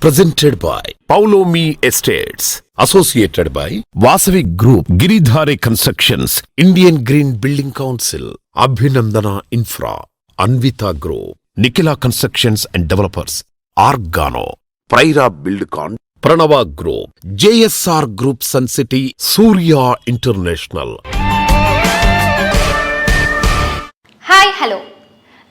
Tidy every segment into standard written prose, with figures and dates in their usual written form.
presented by Paulomi Estates, associated by Vasavi Group, Giridhare Constructions, Indian Green Building Council, Abhinandana Infra, Anvita Group, Nikila Constructions and Developers, Argano, Praira Buildcon, Pranava Group, JSR Group Sun City, Surya International. Hi, hello.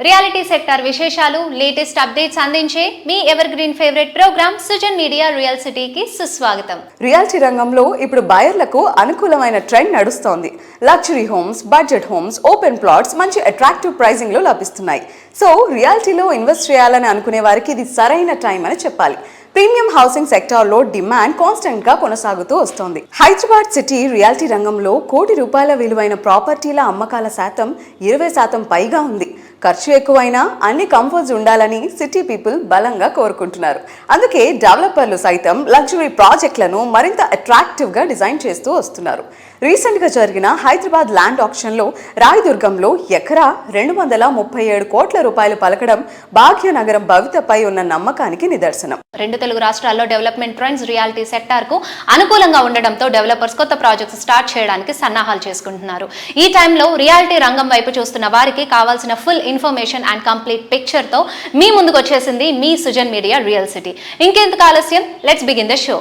Reality sector విశేషాలు latest updates అందించే మీ evergreen favourite programme Sujan media real సిటీకి సుస్వాగతం. Reality రంగంలో ఇప్పుడు బయర్లకు అనుకూలమైన trend నడుస్తోంది. Luxury homes, budget homes, open plots మంచి అట్రాక్టివ్ ప్రైజింగ్ లో లభిస్తున్నాయి. సో రియాలిటీలో ఇన్వెస్ట్ చేయాలని అనుకునే వారికి ఇది సరైన టైం అని చెప్పాలి. ప్రీమియం హౌసింగ్ సెక్టార్లో డిమాండ్ కాన్స్టెంట్ గా కొనసాగుతూ వస్తోంది. హైదరాబాద్ సిటీ రియాలిటీ రంగంలో ₹1 కోటి విలువైన ప్రాపర్టీల అమ్మకాల శాతం 20% పైగా ఉంది. ఖర్చు ఎక్కువైనా అన్ని కంఫర్ట్స్ ఉండాలని సిటీ పీపుల్ బలంగా కోరుకుంటున్నారు. అందుకే డెవలపర్లు సైతం లగ్జరీ ప్రాజెక్టులను మరింత అట్రాక్టివ్ గా డిజైన్ చేస్తూ వస్తున్నారు. రీసెంట్ గా జరిగిన హైదరాబాద్ ల్యాండ్ ఆక్షన్ లో రాయదుర్గంలో ఎకరా ₹237 కోట్ల పలకడం భాగ్యనగరం భవితపై ఉన్న నమ్మకానికి నిదర్శనం. రెండు తెలుగు రాష్ట్రాల్లో డెవలప్మెంట్ ట్రెండ్స్ రియాలిటీ సెక్టార్ కు అనుకూలంగా ఉండడంతో డెవలపర్స్ కొత్త ప్రాజెక్ట్స్ స్టార్ట్ చేయడానికి సన్నాహాలు చేసుకుంటున్నారు. ఈ టైంలో రియాలిటీ రంగం వైపు చూస్తున్న వారికి కావాల్సిన full information and complete picture తో మీ ముందుకు వచ్చేసింది మీ సుజన్ మీడియా రియల్ సిటీ. ఇంకెందుకు ఆలస్యం, లెట్స్ బిగిన్ ద షో.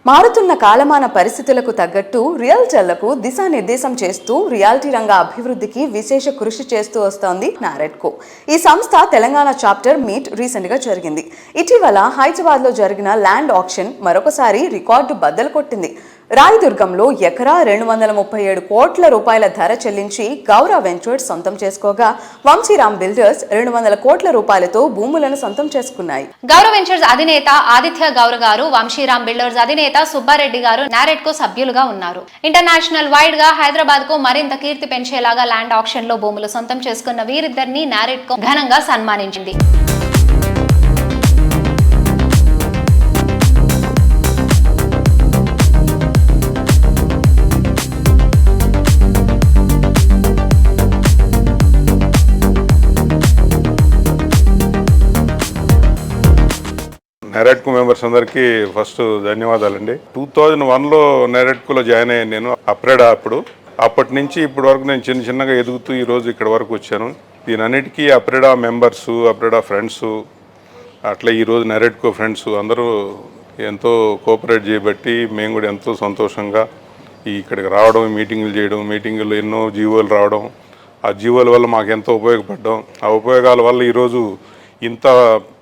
మారుతున్న కాలమాన పరిస్థితులకు తగ్గట్టు రియల్టర్లకు దిశానిర్దేశం చేస్తూ రియాలిటీ రంగ అభివృద్ధికి విశేష కృషి చేస్తూ వస్తోంది నారెడ్కో. ఈ సంస్థ తెలంగాణ చాప్టర్ మీట్ రీసెంట్ గా జరిగింది. ఇటీవల హైదరాబాద్ లో జరిగిన ల్యాండ్ ఆక్షన్ మరొకసారి రికార్డు బద్దలు కొట్టింది. రాయదుర్గంలో ఎకరా ₹237 కోట్ల ధర చెల్లించి గౌరవ వెంచర్స్ సొంతం చేసుకోగా వంశీరామ్ బిల్డర్స్ ₹200 కోట్లతో భూములను సొంతం చేసుకున్నాయి. గౌరవ వెంచర్స్ అధినేత ఆదిత్య గౌర గారు, వంశీరామ్ బిల్డర్స్ అధినేత సుబ్బారెడ్డి గారు నారెడ్కో సభ్యులుగా ఉన్నారు. ఇంటర్నేషనల్ వైడ్ గా హైదరాబాద్ కు మరింత కీర్తి పెంచేలాగా ల్యాండ్ ఆక్షన్ లో భూములు సొంతం చేసుకున్న వీరిద్దరిని నారెడ్కో ఘనంగా సన్మానించింది. నెరెడ్కో మెంబర్స్ అందరికీ ఫస్ట్ ధన్యవాదాలండి. 2001లో నెరెడ్కోలో జాయిన్ అయ్యాను నేను, అప్రేడా. అప్పటి నుంచి ఇప్పటి వరకు నేను చిన్నగా ఎదుగుతూ ఈరోజు ఇక్కడ వరకు వచ్చాను. దీనన్నిటికీ అప్రేడా మెంబర్స్, అప్రేడా ఫ్రెండ్స్, అట్లా ఈరోజు నెరెడ్కో ఫ్రెండ్స్ అందరూ ఎంతో కోఆపరేట్ చేయబట్టి మేము కూడా ఎంతో సంతోషంగా ఇక్కడికి రావడం, మీటింగులు చేయడం, మీటింగుల్లో ఎన్నో జీవోలు రావడం, ఆ జీవోల వల్ల మాకు ఎంతో ఉపయోగపడ్డాం. ఆ ఉపయోగాల వల్ల ఈరోజు ఇంత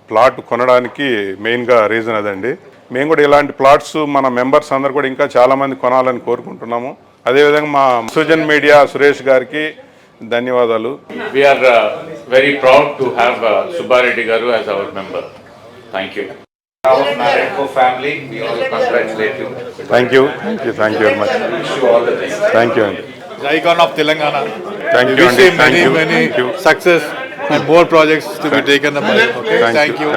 ప్లాట్ కొనడానికి మెయిన్గా రీజన్ అదండి. మేము కూడా ఇలాంటి ప్లాట్స్ మన మెంబర్స్ అందరు కూడా ఇంకా చాలామంది కొనాలని కోరుకుంటున్నాము. అదేవిధంగా మా సుజన్ మీడియా సురేష్ గారికి ధన్యవాదాలు. We're very proud to have Subbareddy garu as our member. Thank you. Thank you very much. Thank you అండి. Icon of Telangana. Thank you అండి. Many success and more projects to be taken up. Okay. Thank you.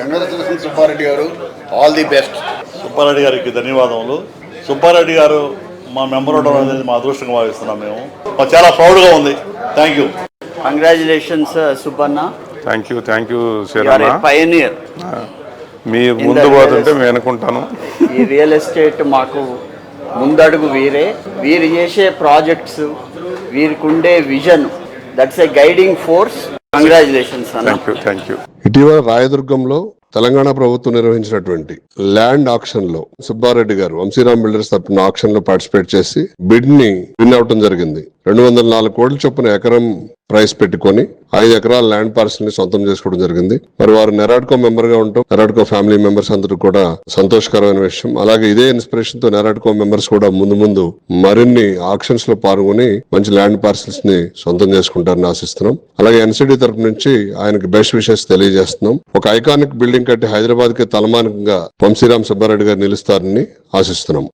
Congratulations Subbareddy గారు, all the best. Subbareddy గారికి ధన్యవాదములు. సుబ్బారెడ్డి గారు మా member అవడం అనేది మా అదృష్టంగా భావిస్తున్నాం. మేము మాకు చాలా ప్రౌడ్గా ఉంది. Thank you. Congratulations Subbanna. Thank you Sharana. Pioneer. మీరు ముందు పోతుంటే మేము అనుకుంటాను. ఈ రియల్ ఎస్టేట్ మాకు ముందడుగు. వీరు చేసే ప్రాజెక్ట్స్, వీరికి ఉండే vision, that's a guiding force. Congratulations అన్న. Thank you. ఇటీవల రాయదుర్గంలో తెలంగాణ ప్రభుత్వం నిర్వహించినటువంటి ల్యాండ్ ఆక్షన్ లో సుబ్బారెడ్డి గారు వంశీరామ్ బిల్డర్స్ తరపున ఆక్షన్ లో పార్టిసిపేట్ చేసి బిడ్ ని విన్ అవటం జరిగింది. 204 కోట్ల చొప్పున ఎకరం ప్రైస్ పెట్టుకొని 5 ఎకరాల ల్యాండ్ పార్సల్ ని సొంతం చేసుకోవడం జరిగింది. మరి వారు నెరాడ్కో మెంబర్ గా ఉంటాం. నెరాడ్కో ఫ్యామిలీ మెంబర్స్ అందరూ కూడా సంతోషకరమైన విషయం. అలాగే ఇదే ఇన్స్పిరేషన్ తో నెరాడ్కో మెంబర్స్ కూడా ముందు మరిన్ని ఆక్షన్స్ లో పాల్గొని మంచి ల్యాండ్ పార్సల్స్ ని సొంతం చేసుకుంటారని ఆశిస్తున్నాం. అలాగే ఎన్సిడి తరపు నుంచి ఆయనకి బెస్ట్ విషెస్ తెలియజేస్తున్నాం. ఒక ఐకానిక్ బిల్డింగ్ కట్టి హైదరాబాద్ కి తలమానికంగా వంశీరామ్ సుబ్బారెడ్డి గారు నిలుస్తారని ఆశిస్తున్నాం.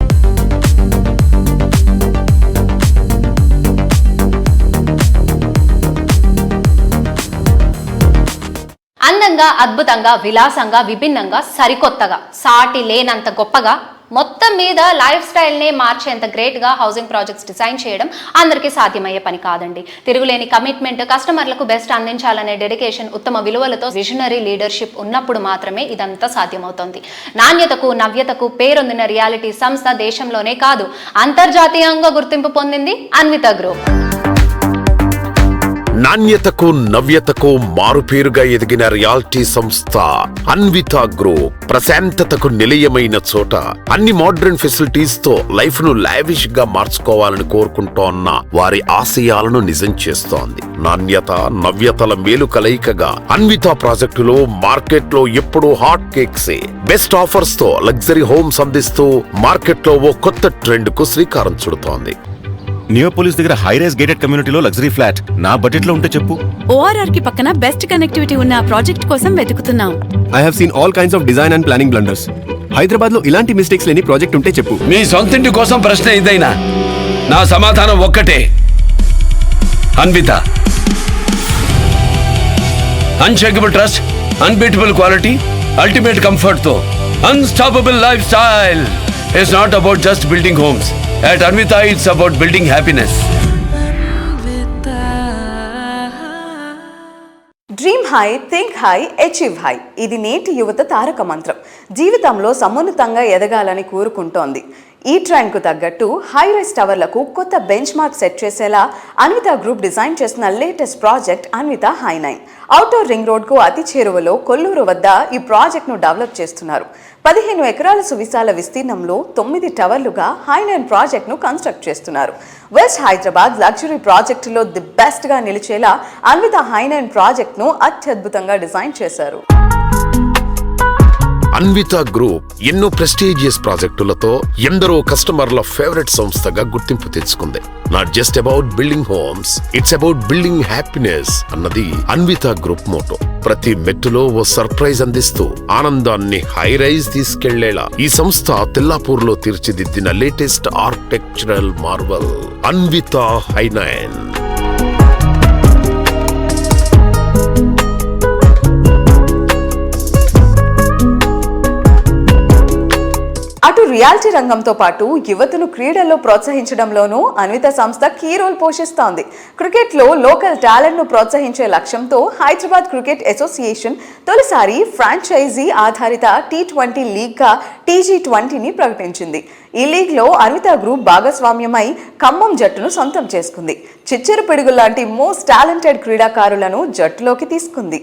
అందంగా అందంగా, అద్భుతంగా, విలాసంగా, విభిన్నంగా, సరికొత్తగా, సాటి లేనంత గొప్పగా, మొత్తం మీద లైఫ్ స్టైల్నే మార్చేంత గ్రేట్గా హౌసింగ్ ప్రాజెక్ట్స్ డిజైన్ చేయడం అందరికీ సాధ్యమయ్యే పని కాదండి. తిరుగులేని కమిట్మెంట్, కస్టమర్లకు బెస్ట్ అందించాలనే డెడికేషన్, ఉత్తమ విలువలతో విజనరీ లీడర్షిప్ ఉన్నప్పుడు మాత్రమే ఇదంతా సాధ్యమవుతోంది. నాణ్యతకు, నవ్యతకు పేరొందిన రియాలిటీ సంస్థ దేశంలోనే కాదు, అంతర్జాతీయంగా గుర్తింపు పొందింది అన్విత గ్రూప్. నాణ్యతకు, నవ్యతకు మారుపేరుగా ఎదిగిన రియాలిటీ సంస్థ అన్విత గ్రూప్ ప్రశాంతతకు నిలయమైన చోట అన్ని మోడర్న్ ఫెసిలిటీస్ తో లైఫ్ ను లావిష్ గా మార్చుకోవాలని కోరుకుంటోన్న వారి ఆశయాలను నిజం చేస్తోంది. నాణ్యత, నవ్యతల మేలు కలయికగా అన్విత ప్రాజెక్టులో మార్కెట్ లో ఎప్పుడూ హాట్ కేక్సే, బెస్ట్ ఆఫర్స్ తో లగ్జరీ హోమ్స్ అందిస్తూ మార్కెట్ లో ఓ కొత్త ట్రెండ్ కు శ్రీకారం చుడుతోంది. నియోపోలిస్ దగ్గర హై రైజ్ గేటెడ్ కమ్యూనిటీలో లగ్జరీ ఫ్లాట్ నా బడ్జెట్ లో ఉంటే చెప్పు. ORR కి పక్కన బెస్ట్ కనెక్టివిటీ ఉన్న ప్రాజెక్ట్ కోసం వెతుకుతున్నాం. I have seen all kinds of design and planning blunders. Hyderabad లో ఇలాంటి మిస్టేక్స్ లేని ప్రాజెక్ట్ ఉంటే చెప్పు. మీ సొంతింటి కోసం ప్రశ్న ఇదైనా నా సమాధానం ఒక్కటే, Anvita. Unshakable trust, unbeatable quality, ultimate comfort తో unstoppable lifestyle. It's not about just building homes. At Anvita, it's about building happiness. Dream high, think high, achieve high. ఇది నేటి యువత తారక మంత్రం. జీవితంలో సమున్నతంగా ఎదగాలని కోరుకుంటోంది. ఈ ట్రెండ్కు తగ్గట్టు హై రైస్ టవర్లకు కొత్త బెంచ్ మార్క్ సెట్ చేసేలా అన్విత గ్రూప్ డిజైన్ చేసిన లేటెస్ట్ ప్రాజెక్ట్ అన్విత హై9. ఔటర్ రింగ్ రోడ్కు అతి చేరువలో కొల్లూరు వద్ద ఈ ప్రాజెక్ట్ను డెవలప్ చేస్తున్నారు. 15 ఎకరాల సువిశాల విస్తీర్ణంలో 9 టవర్లుగా హై9 ప్రాజెక్ట్ను కన్స్ట్రక్ట్ చేస్తున్నారు. వెస్ట్ హైదరాబాద్ లగ్జరీ ప్రాజెక్టులో ది బెస్ట్గా నిలిచేలా అన్విత హై9 ప్రాజెక్ట్ను అత్యద్భుతంగా డిజైన్ చేశారు. అన్విత గ్రూప్ ఎన్నో ప్రెస్టీజియస్ ప్రాజెక్టులతో ఎందరో కస్టమర్ల ఫేవరెట్ సంస్థగా గుర్తింపు తెచ్చుకుంది. Not just about building homes, it's about building happiness అన్నది అన్విత గ్రూప్ మోటో. ప్రతి మెట్టులో ఓ సర్ప్రైజ్ అందిస్తూ ఆనందాన్ని హై రైజ్ తీసుకెళ్లేలా ఈ సంస్థ తెల్లాపూర్ లో తీర్చిదిద్దిన లేటెస్ట్ ఆర్కిటెక్చరల్ మార్వల్ అన్విత హై9. అటు రియాలిటీ రంగంతో పాటు యువతను క్రీడల్లో ప్రోత్సహించడంలోనూ అన్విత సంస్థ కీ రోల్ పోషిస్తోంది. క్రికెట్లో లోకల్ టాలెంట్ను ప్రోత్సహించే లక్ష్యంతో హైదరాబాద్ క్రికెట్ అసోసియేషన్ తొలిసారి ఫ్రాంచైజీ ఆధారిత T20 లీగ్గా TG20ని ప్రకటించింది. ఈ లీగ్లో అన్విత గ్రూప్ భాగస్వామ్యమై ఖమ్మం జట్టును సొంతం చేసుకుంది. చిచ్చెరు పిడుగు లాంటి మోస్ట్ టాలెంటెడ్ క్రీడాకారులను జట్టులోకి తీసుకుంది.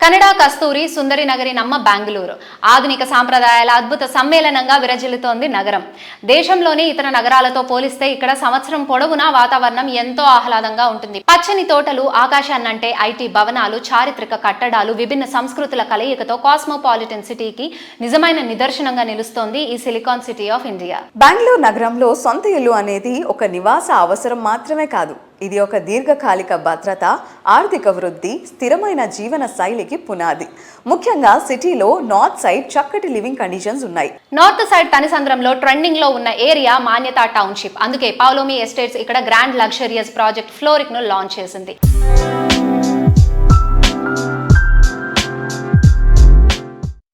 కన్నడ కస్తూరి సుందరి నగరి నమ్మ బెంగళూరు ఆధునిక సాంప్రదాయాల అద్భుత సమ్మేళనంగా విరజిల్లుతోంది నగరం. దేశంలోని ఇతర నగరాలతో పోలిస్తే ఇక్కడ సంవత్సరం పొడవునా వాతావరణం ఎంతో ఆహ్లాదంగా ఉంటుంది. పచ్చని తోటలు, ఆకాశాన్నంటే ఐటీ భవనాలు, చారిత్రక కట్టడాలు, విభిన్న సంస్కృతుల కలయికతో కాస్మోపాలిటన్ సిటీకి నిజమైన నిదర్శనంగా నిలుస్తోంది ఈ silicon city of India. Bengaluru నగరంలో సొంత ఇల్లు అనేది ఒక నివాస అవసరం మాత్రమే కాదు, ఇది ఒక దీర్ఘకాలిక భద్రత, ఆర్థిక వృద్ధి, స్థిరమైన జీవన శైలికి పునాది. ముఖ్యంగా సిటీలో నార్త్ సైడ్ చక్కటి లివింగ్ కండిషన్స్ ఉన్నాయి. నార్త్ సైడ్ తనిసంద్రంలో ట్రెండింగ్ లో ఉన్న ఏరియా మాన్యతా టౌన్షిప్. అందుకే పౌలోమి ఎస్టేట్స్ ఇక్కడ గ్రాండ్ లగ్జరియస్ ప్రాజెక్ట్ ఫ్లోరిక్ ను లాంచ్ చేసింది.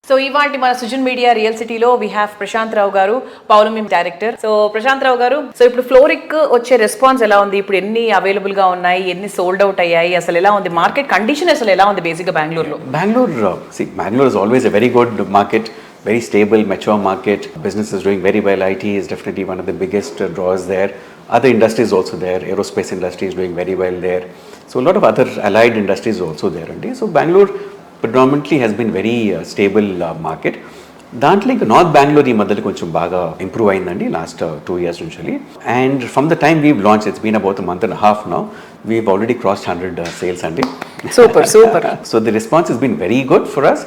సో ఇవాంటి మన సుజన్ మీడియా రియల్ సిటీలో వీ హ్యావ్ ప్రశాంత్ రావు గారు, పౌలమి డైరెక్టర్. సో ప్రశాంత్ రావు గారు, సో ఇప్పుడు ఫ్లోరిక్ వచ్చే రెస్పాన్స్ ఎలా ఉంది? ఇప్పుడు ఎన్ని అవైలబుల్ గా ఉన్నాయి, ఎన్ని సోల్డ్ అవుట్ అయ్యాయి, అసలు ఎలా ఉంది మార్కెట్ కండిషన్, అసలు ఎలా ఉంది బేసిక్ గా బెంగళూరులో? Bangalore is always a very good market, very stable, mature market. Business is doing very well. IT is definitely one of the biggest drawers there. Other industries also there. Aerospace industry is doing very well there. So a lot of other allied industries also there. So Bangalore predominantly has been very stable market. దాంట్లో ఇంకా north Bengaluru ఈ మధ్యలో కొంచెం బాగా improve అయిందండి last 2 years నుంచి. And from the time we've launch, it's been about a month and a half now. We've already crossed 100 sales అండి. Super. So the response has been very good for us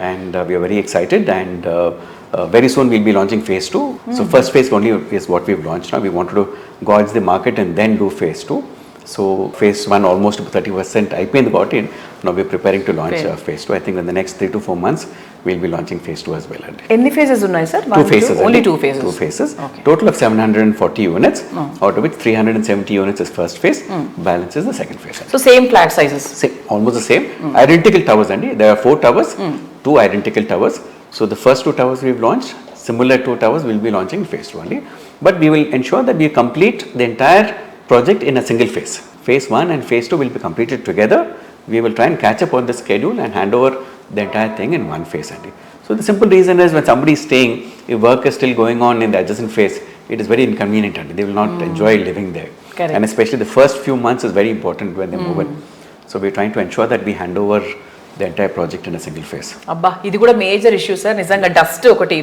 and we are very excited and Very soon we'll be launching phase 2. So first phase only is what we've launched now. We wanted to gauge the market and then do phase 2. So phase 1 almost 30% అయిపోయింది కాబట్టి now we're preparing to launch phase 2. I think in the next 3 to 4 months we'll be launching phase 2 as well. ఎన్ని phases ఉన్నాయి sir? 2 phases. Only 2 phases. 2 phases. Total of 740 units, out of which 370 units is first phase, balance is the second phase. So same flat sizes? Same, almost the same. Identical towers andi. There are 4 towers, 2 identical towers. So the first 2 towers we've launched, similar 2 towers we'll be launching phase 2 only. But we will ensure that we complete the entire project in a single phase. Phase 1 and phase 2 will be completed together. We will try and catch up on the schedule and hand over the entire thing in one phase only. So the simple reason is when somebody is staying, if work is still going on in the adjacent phase, it is very inconvenient and they will not enjoy living there. Correct. And especially the first few months is very important when they move in. So we're trying to ensure that we hand over the entire project in a single phase. అబ్బా ఇది కూడా major issue sir. నిజంగా dust ఒకటి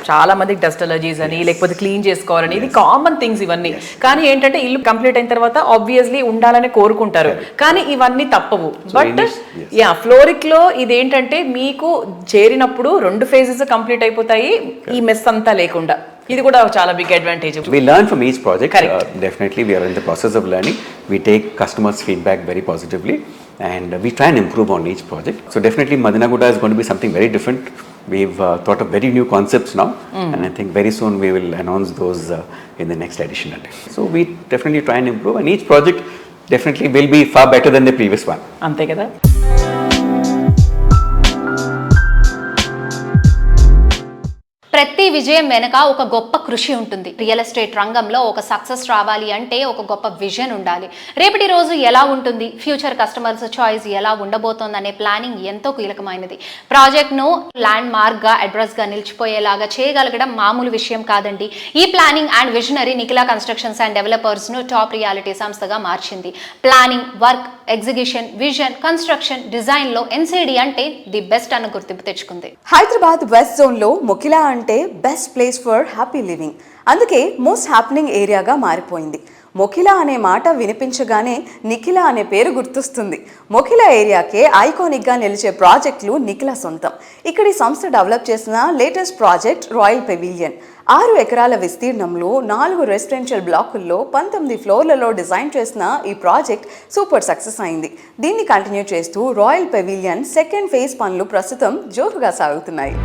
చాలా మందికి dust allergies అని లేకపోతే clean చేసుకోవాలని ఇది కామన్ థింగ్స్ ఇవన్నీ. కానీ ఏంటంటే ఇల్లు కంప్లీట్ అయిన తర్వాత ఆబ్వియస్లీ ఉండాలని కోరుకుంటారు, కానీ ఇవన్నీ తప్పవు. బట్ ఫ్లోరిక్ లో ఇదేంటంటే మీకు చేరినప్పుడు 2 phases కంప్లీట్ అయిపోతాయి, ఈ మెస్ అంతా లేకుండా. ఇది కూడా చాలా big advantage. We learn from each project. Definitely we are in the process of learning. We take customers' feedback very positively and we try and improve on each project. So definitely Madinaguda is going to be something very different. We've thought of very new concepts now and I think very soon we will announce those in the next edition. So we definitely try and improve and each project definitely will be far better than the previous one. అంతే కదా. ప్రతి విజయం వెనుక ఒక గొప్ప కృషి ఉంటుంది. Real estate రంగంలో ఒక సక్సెస్ రావాలి అంటే ఒక గొప్ప విజన్ ఉండాలి. రేపటి రోజు ఎలా ఉంటుంది, ఫ్యూచర్ కస్టమర్స్ చాయిస్ ఎలా ఉండబోతోంది అనే ప్లానింగ్ ఎంతో కీలకమైనది. ప్రాజెక్ట్ను ల్యాండ్ మార్క్గా అడ్రస్గా నిలిచిపోయేలాగా చేయగలగడం మామూలు విషయం కాదండి. ఈ planning and visionary Nikhila constructions and డెవలపర్స్ను టాప్ రియాలిటీ సంస్థగా మార్చింది. Planning, work, execution, vision, construction, డిజైన్లో ఎన్సిడి అంటే ది బెస్ట్ అన్న గుర్తింపు తెచ్చుకుంది. హైదరాబాద్ వెస్ట్ జోన్లో మొకిలా అంటే best place for happy living. అందుకే మోస్ట్ హ్యాపెనింగ్ ఏరియాగా మారిపోయింది. మొకిలా అనే మాట వినిపించగానే నిఖిలా అనే పేరు గుర్తొస్తుంది. మొకిలా ఏరియాకే ఐకానిక్గా నిలిచే ప్రాజెక్టులు నిఖిలా సొంతం. ఇక్కడి సంస్థ డెవలప్ చేసిన లేటెస్ట్ ప్రాజెక్ట్ రాయల్ పెవిలియన్. 6 ఎకరాల విస్తీర్ణంలో 4 రెసిడెన్షియల్ బ్లాకుల్లో 19 ఫ్లోర్లలో డిజైన్ చేసిన ఈ ప్రాజెక్ట్ సూపర్ సక్సెస్ అయింది. దీన్ని కంటిన్యూ చేస్తూ రాయల్ పెవిలియన్ సెకండ్ ఫేజ్ పనులు ప్రస్తుతం జోరుగా సాగుతున్నాయి.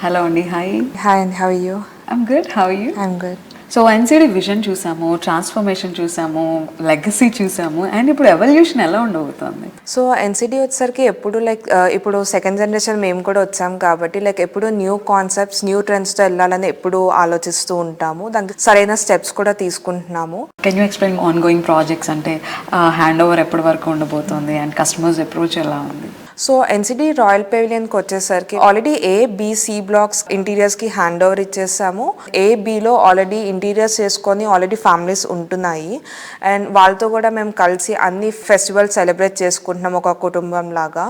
హలో అండి. Hi and how are you? I'm good. How are you? I'm good. So NCD vision చూసాము, ట్రాన్స్ఫర్మేషన్ చూసాము, లెగసీ చూసాము, అండ్ ఇప్పుడు ఎవల్యూషన్ ఎలా ఉండబోతుంది? సో ఎన్సిడి వచ్చేసరికి ఎప్పుడు ఇప్పుడు సెకండ్ జనరేషన్ మేము కూడా వచ్చాము కాబట్టి ఎప్పుడు న్యూ కాన్సెప్ట్స్, న్యూ ట్రెండ్స్తో వెళ్ళాలని ఎప్పుడు ఆలోచిస్తూ ఉంటాము. దానికి సరైన స్టెప్స్ కూడా తీసుకుంటున్నాము. Can you explain on going projects అంటే హ్యాండ్ ఓవర్ ఎప్పటి వరకు ఉండబోతుంది అండ్ కస్టమర్స్ అప్రోచ్ ఎలా ఉంది? సో ఎన్సిడి రాయల్ పెవిలియన్కి వచ్చేసరికి already A, B, C blocks ఇంటీరియర్స్కి హ్యాండ్ ఓవర్ ఇచ్చేసాము. A, Bలో ఆల్రెడీ ఇంటీరియర్స్ చేసుకొని ఆల్రెడీ ఫ్యామిలీస్ ఉంటున్నాయి అండ్ వాళ్ళతో కూడా మేము కలిసి అన్ని ఫెస్టివల్స్ సెలబ్రేట్ చేసుకుంటున్నాం ఒక కుటుంబం లాగా.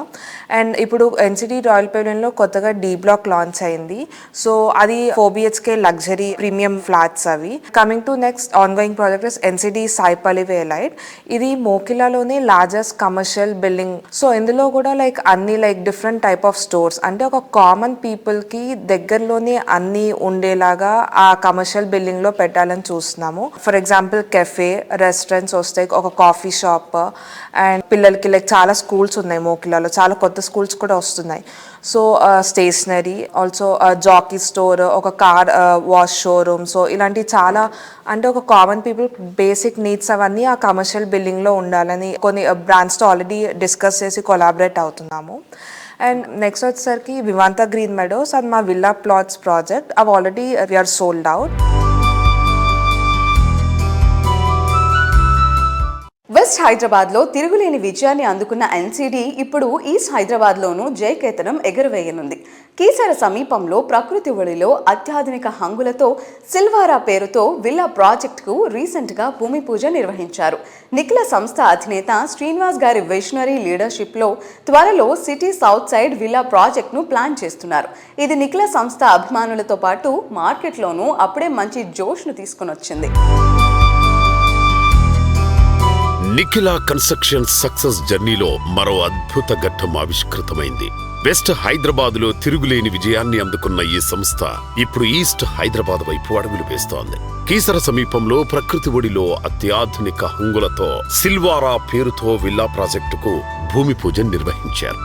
అండ్ ఇప్పుడు ఎన్సిడి రాయల్ పెవిలియన్లో కొత్తగా D బ్లాక్ లాంచ్ అయింది. సో అది 4 BHK లగ్జరీ ప్రీమియం ఫ్లాట్స్ అవి. Coming to next ongoing project is NCD Saipalli వేలైట్. ఇది మోకిలాలోనే లార్జెస్ట్ కమర్షియల్ బిల్డింగ్. సో ఇందులో కూడా అన్ని డిఫరెంట్ టైప్ ఆఫ్ స్టోర్స్ అంటే ఒక కామన్ పీపుల్కి దగ్గరలోనే అన్ని ఉండేలాగా ఆ కమర్షియల్ బిల్డింగ్లో పెట్టాలని చూస్తున్నాము. ఫర్ ఎగ్జాంపుల్ కెఫే, రెస్టారెంట్స్ వస్తాయి, ఒక కాఫీ షాప్ అండ్ పిల్లలకి చాలా స్కూల్స్ ఉన్నాయి మోకిలాలో, చాలా కొత్త స్కూల్స్ కూడా వస్తున్నాయి. So stationery, also Jockey store, ఒక కార్ వాష్ షోరూమ్. సో ఇలాంటి చాలా అంటే ఒక కామన్ పీపుల్ బేసిక్ నీడ్స్ అవన్నీ ఆ కమర్షియల్ బిల్డింగ్లో ఉండాలని కొన్ని బ్రాండ్స్తో ఆల్రెడీ డిస్కస్ చేసి కొలాబరేట్ అవుతున్నాము. అండ్ నెక్స్ట్ వచ్చేసరికి వివాంత గ్రీన్ మెడోస్, అది మా విల్లా ప్లాట్స్ ప్రాజెక్ట్. అవి already we're sold out. West హైదరాబాద్లో తిరుగులేని విజయాన్ని అందుకున్న ఎన్సిడి ఇప్పుడు ఈస్ట్ హైదరాబాద్లోనూ జయకేతనం ఎగురవేయనుంది. కీసర సమీపంలో ప్రకృతి ఒడిలో అత్యాధునిక హంగులతో సిల్వారా పేరుతో విల్లా ప్రాజెక్టుకు రీసెంట్గా భూమి పూజ నిర్వహించారు. నిఖిలా సంస్థ అధినేత శ్రీనివాస్ గారి విజనరీ లీడర్షిప్లో త్వరలో సిటీ సౌత్ సైడ్ విల్లా ప్రాజెక్టును ప్లాన్ చేస్తున్నారు. ఇది నిఖిలా సంస్థ అభిమానులతో పాటు మార్కెట్లోనూ అప్పుడే మంచి జోష్ను తీసుకుని వచ్చింది. నిఖిల కన్స్ట్రక్షన్ సక్సెస్ జర్నీలో మరో అద్భుత ఘట్టం ఆవిష్కృతమైంది. వెస్ట్ హైదరాబాద్ లో తిరుగులేని విజయాన్ని అందుకున్న ఈ సంస్థ ఇప్పుడు ఈస్ట్ హైదరాబాద్ వైపు అడుగులు వేస్తోంది. కీసర సమీపంలో ప్రకృతి ఒడిలో అత్యాధునిక హంగులతో సిల్వారా పేరుతో విల్లా ప్రాజెక్టుకు భూమి పూజ నిర్వహించారు.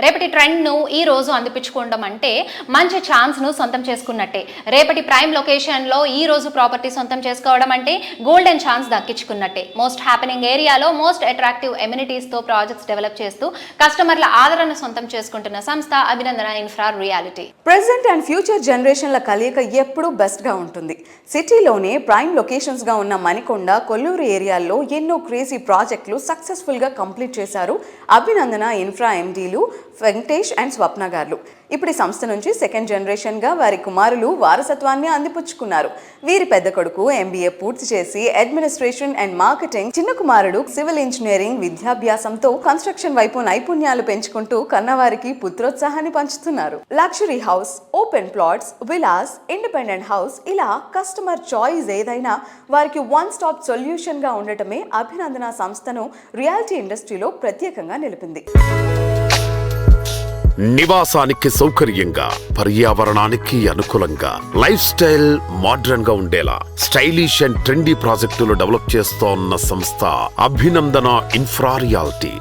రేపటి ట్రెండ్ ను ఈ రోజు అందిపించుకోవడం అంటే మంచి ఛాన్స్ ను సొంతం చేసుకున్నట్టే. రేపటి ప్రైమ్ లొకేషన్ లో ఈ రోజు ప్రాపర్టీ సొంతం చేసుకోవడం అంటే గోల్డెన్ ఛాన్స్ దక్కించుకున్నట్టే. మోస్ట్ హ్యాపెనింగ్ ఏరియాలో మోస్ట్ అట్రాక్టివ్ ఎమ్యూనిటీస్ తో ప్రాజెక్ట్స్ డెవలప్ చేస్తూ కస్టమర్ల ఆదరణ సొంతం చేసుకుంటున్న సంస్థ Abhinandana infra reality. Present and future జనరేషన్ల కలయిక ఎప్పుడూ బెస్ట్ గా ఉంటుంది. సిటీలోనే ప్రైమ్ లొకేషన్స్ గా ఉన్న మణికొండ, కొల్లూరు ఏరియాల్లో ఎన్నో క్రేజీ ప్రాజెక్టులు సక్సెస్ఫుల్ గా కంప్లీట్ చేశారు అభినందన ఇన్ఫ్రా ఎండీలు వెంకటేష్ అండ్ స్వప్న గారు. ఇప్పుడు ఈ సంస్థ నుంచి సెకండ్ జనరేషన్ గా వారి కుమారులు వారసత్వాన్ని అందిపుచ్చుకున్నారు. వీరి పెద్ద కొడుకు MBA పూర్తి చేసి అడ్మినిస్ట్రేషన్ అండ్ మార్కెటింగ్, చిన్న కుమారుడు సివిల్ ఇంజనీరింగ్ విద్యాభ్యాసంతో కన్స్ట్రక్షన్ వైపు నైపుణ్యాలు పెంచుకుంటూ కన్నవారికి పుత్రోత్సాహాన్ని పంచుతున్నారు. Luxury house, open plots, villas, independent house, ఇలా కస్టమర్ చాయిస్ ఏదైనా వారికి వన్ స్టాప్ సొల్యూషన్ గా ఉండటమే అభినందన సంస్థను రియాలిటీ ఇండస్ట్రీలో ప్రత్యేకంగా నిలిపింది. నివాసానికి సౌకర్యంగా, పర్యావరణానికి అనుకూలంగా, లైఫ్ స్టైల్ మోడ్రన్ గా ఉండేలా స్టైలిష్ అండ్ ట్రెండీ ప్రాజెక్టులు డెవలప్ చేస్తోన్న సంస్థ Abhinandana infra reality.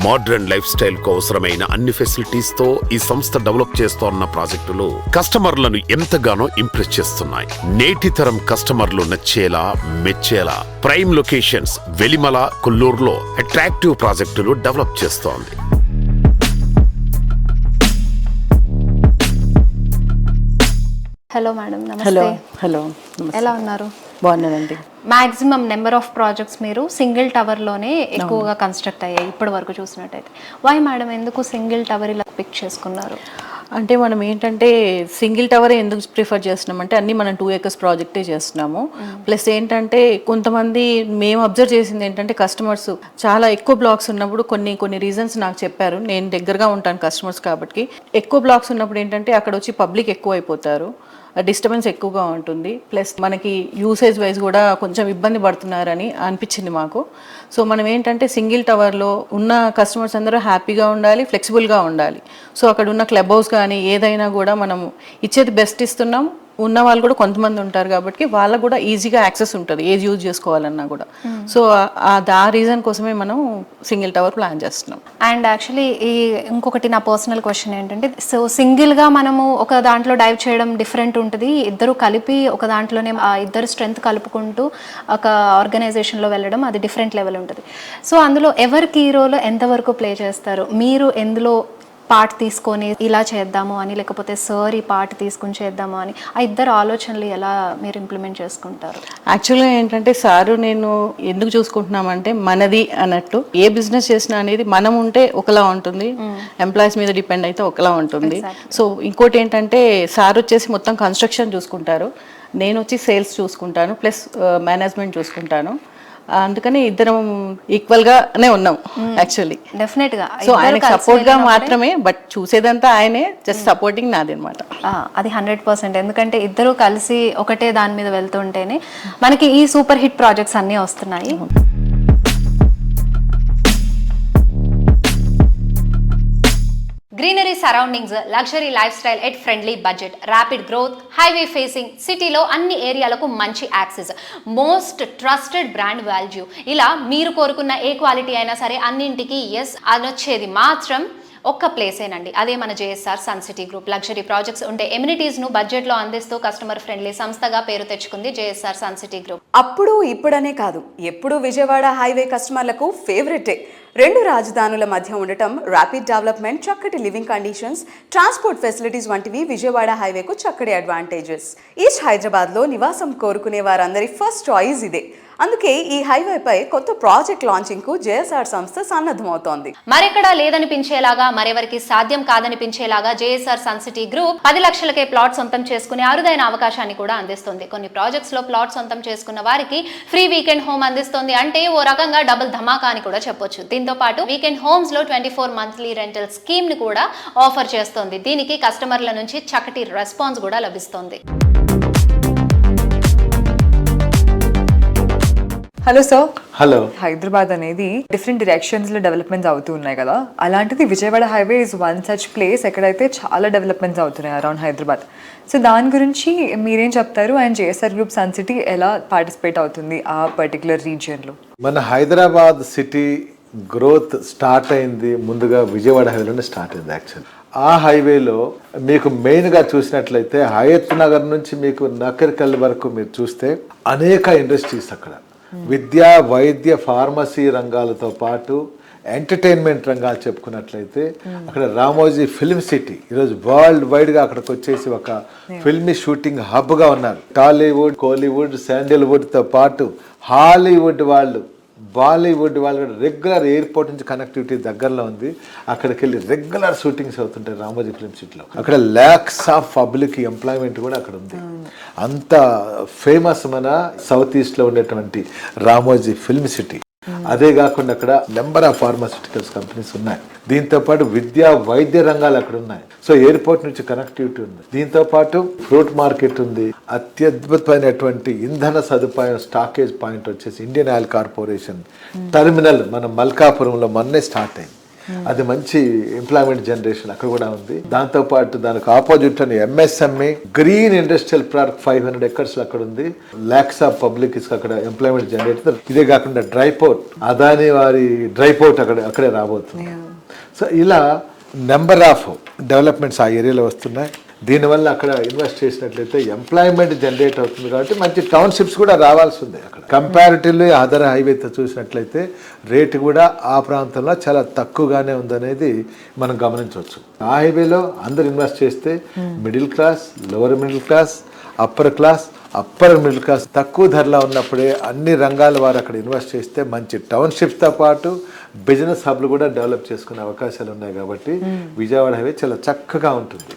Modern life style కు అవసరమైన అన్ని ఫెసిలిటీస్ తో ఈ సంస్థ డెవలప్ చేస్తోన్న ప్రాజెక్టులు కస్టమర్లను ఎంతగానో ఇంప్రెస్ చేస్తున్నాయి. నేటి తరం కస్టమర్లు నచ్చేలా, మెచ్చేలా ప్రైమ్ లొకేషన్స్ వెలిమల, కొల్లూరులో అట్రాక్టివ్ ప్రాజెక్టులు డెవలప్ చేస్తోంది. హలో మేడం, నమస్తే. హలో, ఎలా ఉన్నారు? బాగున్నానండి. మాక్సిమం నెంబర్ ఆఫ్ ప్రాజెక్ట్స్ మీరు సింగిల్ టవర్లోనే ఎక్కువగా కన్స్ట్రక్ట్ అయ్యాయి ఇప్పటి వరకు చూసినట్టయితే. వై మేడం, ఎందుకు సింగిల్ టవర్ ఇలా పిక్ చేసుకున్నారు? అంటే మనం ఏంటంటే సింగిల్ టవర్ ఎందుకు ప్రిఫర్ చేస్తున్నాం అంటే అన్ని మనం 2 acres ప్రాజెక్టే చేస్తున్నాము. ప్లస్ ఏంటంటే కొంతమంది మేము అబ్జర్వ్ చేసింది ఏంటంటే కస్టమర్స్ చాలా ఎక్కువ బ్లాక్స్ ఉన్నప్పుడు కొన్ని రీజన్స్ నాకు చెప్పారు. నేను దగ్గరగా ఉంటాను కస్టమర్స్ కాబట్టి. ఎక్కువ బ్లాక్స్ ఉన్నప్పుడు ఏంటంటే అక్కడ వచ్చి పబ్లిక్ ఎక్కువ అయిపోతారు, డిస్టర్బెన్స్ ఎక్కువగా ఉంటుంది. ప్లస్ మనకి యూసేజ్ వైజ్ కూడా కొంచెం ఇబ్బంది పడుతున్నారని అనిపించింది మాకు. సో మనం ఏంటంటే సింగిల్ టవర్లో ఉన్న కస్టమర్స్ అందరూ హ్యాపీగా ఉండాలి, ఫ్లెక్సిబుల్గా ఉండాలి. సో అక్కడ ఉన్న క్లబ్ హౌస్ కానీ ఏదైనా కూడా మనం ఇచ్చేది బెస్ట్ ఇస్తున్నాం. ఉన్న వాళ్ళు కూడా కొంతమంది ఉంటారు కాబట్టి వాళ్ళకు కూడా ఈజీగా యాక్సెస్ ఉంటుంది ఏది యూజ్ చేసుకోవాలన్నా కూడా. సో ఆ రీజన్ కోసమే మనం సింగిల్ టవర్ ప్లాన్ చేస్తున్నాం. అండ్ యాక్చువల్లీ ఇంకొకటి నా పర్సనల్ క్వశ్చన్ ఏంటంటే, సో సింగిల్గా మనము ఒక దాంట్లో డైవ్ చేయడం డిఫరెంట్ ఉంటుంది, ఇద్దరు కలిపి ఒక దాంట్లోనే ఇద్దరు స్ట్రెంగ్త్ కలుపుకుంటూ ఒక ఆర్గనైజేషన్లో వెళ్ళడం అది డిఫరెంట్ లెవెల్ ఉంటుంది. సో అందులో ఎవరికి ఈ రోల్ ఎంతవరకు ప్లే చేస్తారు? మీరు ఎందులో పార్ట్ తీసుకొని ఇలా చేద్దాము అని, లేకపోతే సార్ ఈ పార్ట్ తీసుకుని చేద్దాము అని, ఆ ఇద్దరు ఆలోచనలు ఎలా మీరు ఇంప్లిమెంట్ చేసుకుంటారు? యాక్చువల్గా ఏంటంటే సారు నేను ఎందుకు చూసుకుంటున్నామంటే మనది అన్నట్టు ఏ బిజినెస్ చేసినా అనేది మనం ఉంటే ఒకలా ఉంటుంది, ఎంప్లాయీస్ మీద డిపెండ్ అయితే ఒకలా ఉంటుంది. సో ఇంకోటి ఏంటంటే సార్ వచ్చేసి మొత్తం కన్స్ట్రక్షన్ చూసుకుంటారు, నేను వచ్చి సేల్స్ చూసుకుంటాను, ప్లస్ మేనేజ్మెంట్ చూసుకుంటాను. అందుకని ఇద్దరం ఈక్వల్ గానే ఉన్నాం యాక్చువల్లీ. డెఫినెట్ గా. సో ఆయనకి సపోర్ట్ గా మాత్రమే, బట్ చూసేదంతా ఆయనే, జస్ట్ సపోర్టింగ్ నాది అనమాట. అది 100%. ఎందుకంటే ఇద్దరు కలిసి ఒకటే దాని మీద వెళ్తుంటేనే మనకి ఈ సూపర్ హిట్ ప్రాజెక్ట్స్ అన్నీ వస్తున్నాయి. Greenery surroundings, luxury life style at friendly budget, rapid growth, highway facing, సిటీలో అన్ని ఏరియాలకు మంచి access, most trusted brand value, ఇలా మీరు కోరుకున్న ఏ క్వాలిటీ అయినా సరే అన్నింటికి ఎస్ అనొచ్చేది మాత్రం ఒక్క ప్లేసేనండి. అదే మన JSR sun city group. Luxury projects ఉండే ఎమ్యూనిటీస్ను బడ్జెట్లో అందిస్తూ కస్టమర్ ఫ్రెండ్లీ సంస్థగా పేరు తెచ్చుకుంది JSR సన్ సిటీ గ్రూప్. అప్పుడు ఇప్పుడనే కాదు, ఎప్పుడు విజయవాడ హైవే కస్టమర్లకు ఫేవరెటే. 2 రాజధానుల మధ్య ఉండటం, ర్యాపిడ్ డెవలప్మెంట్, చక్కటి లివింగ్ కండిషన్స్, ట్రాన్స్పోర్ట్ ఫెసిలిటీస్ వంటివి విజయవాడ హైవేకు చక్కటి అడ్వాంటేజెస్. ఈస్ట్ హైదరాబాద్లో నివాసం కోరుకునే వారందరి ఫస్ట్ చాయిస్ ఇదే. అందుకే ఈ హైవేపై కొత్త ప్రాజెక్ట్ లాంచింగ్ కు JSR సంస్థ సన్నద్ధమవుతోంది. మరెక్కడా లేదనిపించేలాగా, మరెవరికి సాధ్యం కాదనిపించేలాగా JSR సన్ సిటీ గ్రూప్ 10 లక్షలకే ప్లాట్ సొంతం చేసుకునే అరుదైన అవకాశాన్ని కూడా అందిస్తుంది. కొన్ని ప్రాజెక్ట్స్ లో ప్లాట్ సొంతం చేసుకున్న వారికి ఫ్రీ వీకెండ్ హోమ్ అందిస్తుంది. అంటే ఓ రకంగా డబుల్ ధమాకా అని కూడా చెప్పొచ్చు. దీంతో పాటు వీకెండ్ హోమ్స్ లో 24 మంత్లీ రెంటల్ స్కీమ్ ని కూడా ఆఫర్ చేస్తోంది. దీనికి కస్టమర్ల నుంచి చక్కటి రెస్పాన్స్ కూడా లభిస్తోంది. Hello sir. హలో. హైదరాబాద్ అనేది డిఫరెంట్ డైరెక్షన్స్ లో డెవలప్మెంట్స్ అవుతూ ఉన్నాయి కదా, అలాంటిది Vijayawada highway is one such place ఎక్కడైతే చాలా డెవలప్మెంట్స్ అవుతున్నాయి అరౌండ్ హైదరాబాద్. సో దాని గురించి మీరేం చెప్తారు, and JSR group sun city ఎలా పార్టిసిపేట్ అవుతుంది ఆ పర్టికులర్ రీజియన్లో? మన హైదరాబాద్ సిటీ గ్రోత్ స్టార్ట్ అయింది ముందుగా విజయవాడ హైవేలోనే స్టార్ట్ అయింది యాక్చువల్లీ. ఆ హైవేలో మీకు మెయిన్గా చూసినట్లయితే హయత్ నగర్ నుంచి మీకు నకరికల్ వరకు మీరు చూస్తే అనేక ఇండస్ట్రీస్ అక్కడ విద్యా, వైద్య, ఫార్మసీ రంగాలతో పాటు ఎంటర్టైన్మెంట్ రంగాలు చెప్పుకున్నట్లయితే అక్కడ రామోజీ ఫిల్మ్ సిటీ ఈరోజు వరల్డ్ వైడ్ గా అక్కడికి వచ్చేసి ఒక ఫిల్మ్ షూటింగ్ హబ్ గా ఉన్నారు. టాలీవుడ్, కోలీవుడ్, శాండిల్వుడ్ తో పాటు హాలీవుడ్ వాళ్ళు, బాలీవుడ్ వాళ్ళు రెగ్యులర్ ఎయిర్పోర్ట్ నుంచి కనెక్టివిటీ దగ్గరలో ఉంది. అక్కడికి వెళ్ళి రెగ్యులర్ షూటింగ్స్ అవుతుంటాయి రామోజీ ఫిల్మ్ సిటీలో. అక్కడ ల్యాక్స్ ఆఫ్ పబ్లిక్ ఎంప్లాయ్మెంట్ కూడా అక్కడ ఉంది. అంత ఫేమస్ మన సౌత్ ఈస్ట్ లో ఉండేటువంటి రామోజీ ఫిల్మ్ సిటీ. అదే కాకుండా అక్కడ నెంబర్ ఆఫ్ ఫార్మాస్యూటికల్స్ కంపెనీస్ ఉన్నాయి. దీంతో పాటు విద్యా, వైద్య రంగాలు అక్కడ ఉన్నాయి. సో ఎయిర్పోర్ట్ నుంచి కనెక్టివిటీ ఉంది. దీంతో పాటు ఫ్రూట్ మార్కెట్ ఉంది. అత్యద్భుతమైనటువంటి ఇంధన సదుపాయం స్టాకేజ్ పాయింట్ వచ్చేసి ఇండియన్ ఆయిల్ కార్పొరేషన్ టెర్మినల్ మన మల్కాపురంలో మొన్నే స్టార్ట్ అయింది. అది మంచి ఎంప్లాయ్మెంట్ జనరేషన్ అక్కడ కూడా ఉంది. దాంతో పాటు దానికి ఆపోజిట్ అని MSME green industrial park 500 acres అక్కడ ఉంది. లాక్స్ ఆఫ్ పబ్లిక్ అక్కడ ఎంప్లాయ్మెంట్ జనరేట్. ఇదే కాకుండా డ్రై పోర్ట్, అదాని వారి డ్రై పోర్ట్ అక్కడే రాబోతుంది. సో ఇలా నెంబర్ ఆఫ్ డెవలప్మెంట్స్ ఆ ఏరియాలో వస్తున్నాయి. దీనివల్ల అక్కడ ఇన్వెస్ట్ చేసినట్లయితే ఎంప్లాయ్మెంట్ జనరేట్ అవుతుంది కాబట్టి మంచి టౌన్షిప్స్ కూడా రావాల్సి ఉంది. అక్కడ కంపారిటివ్లీ అదర్ హైవేతో చూసినట్లయితే రేటు కూడా ఆ ప్రాంతంలో చాలా తక్కువగానే ఉందనేది మనం గమనించవచ్చు. ఆ హైవేలో అందరు ఇన్వెస్ట్ చేస్తే middle class, lower middle class, upper class, upper middle class తక్కువ ధరలో ఉన్నప్పుడే అన్ని రంగాల వారు అక్కడ ఇన్వెస్ట్ చేస్తే మంచి టౌన్షిప్స్తో పాటు బిజినెస్ హబ్లు కూడా డెవలప్ చేసుకునే అవకాశాలు ఉన్నాయి. కాబట్టి విజయవాడ హైవే చాలా చక్కగా ఉంటుంది.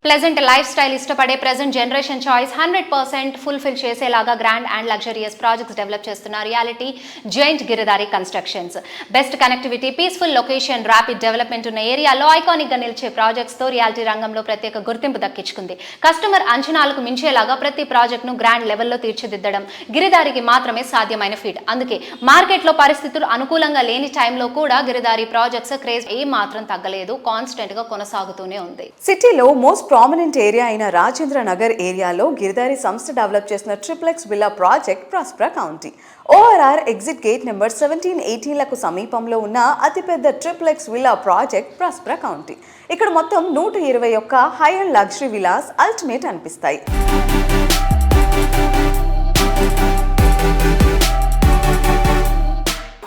ప్లెజెంట్ లైఫ్ స్టైల్ ఇష్టపడే ప్రెజెంట్ జనరేషన్ చాయిస్ 100% ఫుల్ఫిల్ చేసేలాగా grand and luxurious projects develop చేస్తున్న reality giant Giridhari constructions. Best connectivity, peaceful location, rapid development ఉన్న ఏరియాలో ఐకానిక్ గా నిలిచే ప్రాజెక్ట్స్ తో రియాలిటీ రంగంలో ప్రత్యేక గుర్తింపు దక్కించుకుంది. కస్టమర్ అంచనాలకు మించేలాగా ప్రతి ప్రాజెక్ట్ ను గ్రాండ్ లెవెల్లో తీర్చిదిద్దడం గిరిదారికి మాత్రమే సాధ్యమైన ఫీట్. అందుకే మార్కెట్ లో పరిస్థితులు అనుకూలంగా లేని టైంలో కూడా గిరిదారి ప్రాజెక్ట్స్ క్రేజ్ ఏ మాత్రం తగ్గలేదు, కాన్స్టెంట్ గా కొనసాగుతూనే ఉంది. సిటీలో మోస్ట్ ప్రామినెంట్ ఏరియా అయిన రాజేంద్ర నగర్ ఏరియాలో గిరిదారి సంస్థ డెవలప్ చేసిన triplex villa project Prospera county. ORR exit gate number 17-18లకు సమీపంలో ఉన్న అతిపెద్ద triplex villa project Prospera county. ఇక్కడ మొత్తం 121 high and luxury villas ultimate అనిపిస్తాయి.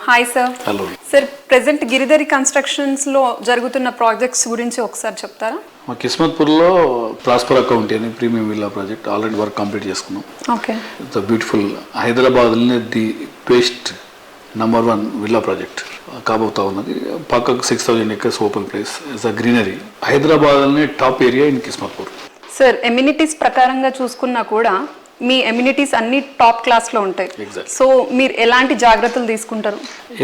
Hi sir. Hello sir, present Giridhari కన్స్ట్రక్షన్స్లో జరుగుతున్న ప్రాజెక్ట్స్ గురించి ఒకసారి చెప్తారా? మా కిస్మత్పూర్లో ప్రాస్పరా కౌంటీ అని premium villa project already work complete చేసుకున్నాం. ఓకే. It's beautiful. హైదరాబాద్లోనే the best number 1 villa project కాబోతా ఉన్నది. పక్కకు 6000 acres open place, it's a greenery. హైదరాబాద్లోనే top area in Kismatpur. Sir, amenities ప్రకారంగా చూసుకున్నా కూడా మీ ఎమ్యూనిటీస్ అన్ని టాప్ క్లాస్లో ఉంటాయి. సో మీరు ఎలాంటి జాగ్రత్తలు తీసుకుంటారు?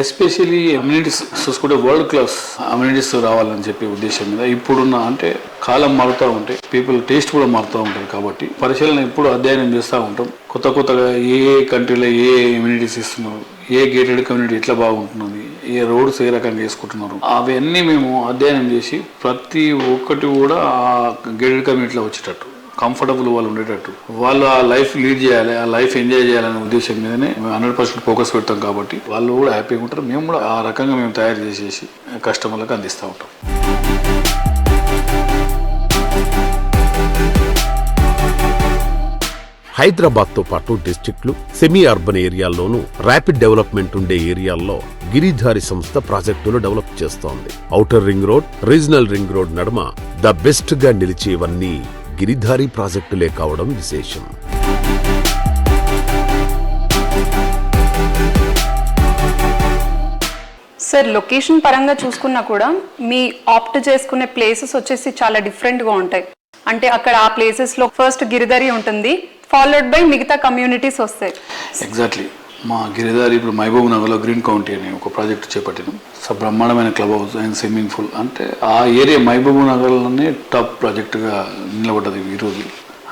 ఎస్పెషల్లీ ఎమ్యూనిటీస్ చూసుకుంటే వరల్డ్ క్లాస్ అమ్యూనిటీస్ రావాలని చెప్పే ఉద్దేశం మీద ఇప్పుడున్న అంటే కాలం మారుతూ ఉంటాయి, పీపుల్ టేస్ట్ కూడా మారుతూ ఉంటుంది. కాబట్టి పరిశీలన ఇప్పుడు అధ్యయనం చేస్తూ ఉంటాం. కొత్తగా ఏ కంట్రీలో ఏ ఎమ్యూనిటీస్ ఇస్తున్నారు, ఏ గేటెడ్ కమ్యూనిటీ ఎట్లా బాగుంటున్నది, ఏ రోడ్స్ ఏ రకంగా వేసుకుంటున్నారు, అవన్నీ మేము అధ్యయనం చేసి ప్రతి ఒక్కటి కూడా ఆ గేటెడ్ కమ్యూనిటీలో వచ్చేటట్టు, కంఫర్టబుల్ వాళ్ళు ఉండేటట్టు, వాళ్ళు ఆ లైఫ్ లీడ్ చేయాలి, ఆ లైఫ్ ఎంజాయ్ చేయాలనే ఉద్దేశం మీదనే మేము 100% ఫోకస్ పెడతాం. కాబట్టి వాళ్ళు కూడా హ్యాపీగా ఉంటారు, మేము కూడా ఆ రకంగా మేము తయారు చేసేసి కస్టమర్లకు అందిస్తూ ఉంటాం. హైదరాబాద్ తో పాటు డిస్ట్రిక్ట్లు, సెమీ అర్బన్ ఏరియాల్లోనూ ర్యాపిడ్ డెవలప్మెంట్ ఉండే ఏరియాల్లో గిరిధారి సంస్థ ప్రాజెక్టులు డెవలప్ చేస్తోంది. Outer ring road, regional ring road నడుమ ద బెస్ట్ గా నిలిచేవన్నీ గిరిధారి ప్రాజెక్టులే కావడం విశేషం. సార్, లొకేషన్ పరంగా చూసుకున్నా కూడా మీ ఆప్ట్ చేసుకునే ప్లేసెస్ వచ్చేసి చాలా డిఫరెంట్గా ఉంటాయి. అంటే అక్కడ ఆ ప్లేసెస్లో ఫస్ట్ గిరిదారి ఉంటుంది, ఫాలోడ్ బై మిగతా కమ్యూనిటీస్ వస్తాయి. ఎగ్జాక్ట్లీ. మా గిరిదారి ఇప్పుడు మహబూబ్ నగర్లో గ్రీన్ కౌంటీ అనే ఒక ప్రాజెక్ట్ చేపట్టినాం. బ్రహ్మాండమైన club house and swimming pool. అంటే ఆ ఏరియా మహబూబ్ నగర్లోనే టాప్ ప్రాజెక్టుగా నిలబడ్డది ఈరోజు.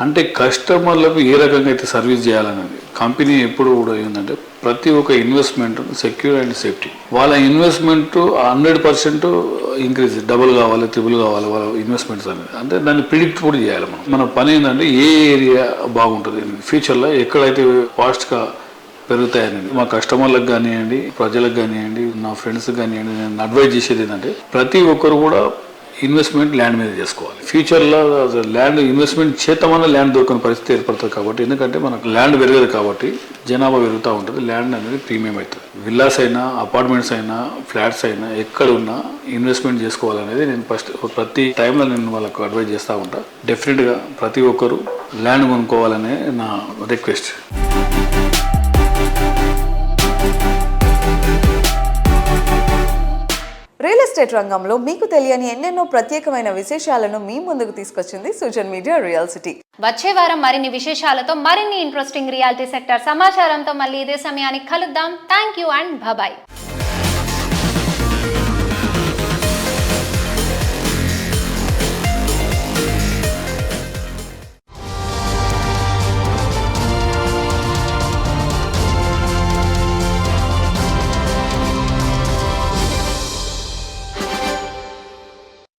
అంటే కస్టమర్లకు ఏ రకంగా అయితే సర్వీస్ చేయాలనేది కంపెనీ ఎప్పుడు కూడా ఏంటంటే ప్రతి ఒక్క ఇన్వెస్ట్మెంట్ సెక్యూర్ అండ్ సేఫ్టీ. వాళ్ళ ఇన్వెస్ట్మెంట్ 100% ఇంక్రీజ్, డబుల్ కావాలి, ట్రిపుల్ కావాలి వాళ్ళ ఇన్వెస్ట్మెంట్స్ అనేది. అంటే దాన్ని ప్రిడిక్ట్ కూడా చేయాలి మనం. మన పని ఏంటంటే ఏ ఏరియా బాగుంటుంది ఫ్యూచర్లో, ఎక్కడైతే ఫాస్ట్గా పెరుగుతాయనేది మా కస్టమర్లకు కానివ్వండి, ప్రజలకు కానివ్వండి, నా ఫ్రెండ్స్ కానివ్వండి, నేను అడ్వైజ్ చేసేది ఏంటంటే ప్రతి ఒక్కరు కూడా ఇన్వెస్ట్మెంట్ ల్యాండ్ మీద చేసుకోవాలి. ఫ్యూచర్లో ల్యాండ్ ఇన్వెస్ట్మెంట్ చేద్దామన్నా ల్యాండ్ దొరకని పరిస్థితి ఏర్పడుతుంది. కాబట్టి ఎందుకంటే మనకు ల్యాండ్ పెరగదు కాబట్టి జనాభా పెరుగుతూ ఉంటుంది, ల్యాండ్ అనేది ప్రీమియం అవుతుంది. విల్లాస్ అయినా, అపార్ట్మెంట్స్ అయినా, ఫ్లాట్స్ అయినా ఎక్కడ ఉన్నా ఇన్వెస్ట్మెంట్ చేసుకోవాలనేది నేను ఫస్ట్ ప్రతి టైంలో నేను వాళ్ళకు అడ్వైజ్ చేస్తూ ఉంటా. డెఫినెట్గా ప్రతి ఒక్కరు ల్యాండ్ కొనుక్కోవాలనే నా రిక్వెస్ట్. రియల్ ఎస్టేట్ రంగంలో మీకు తెలియని ఎన్నెన్నో ప్రత్యేకమైన విశేషాలను మీ ముందుకు తీసుకొచ్చింది సుజన్ మీడియా రియల్ సిటీ. వచ్చే వారం మరిన్ని విశేషాలతో, మరిన్ని ఇంట్రెస్టింగ్ రియాలిటీ సెక్టర్ సమాచారంతో మళ్ళీ ఇదే సమయానికి కలుద్దాం. Thank you and bye.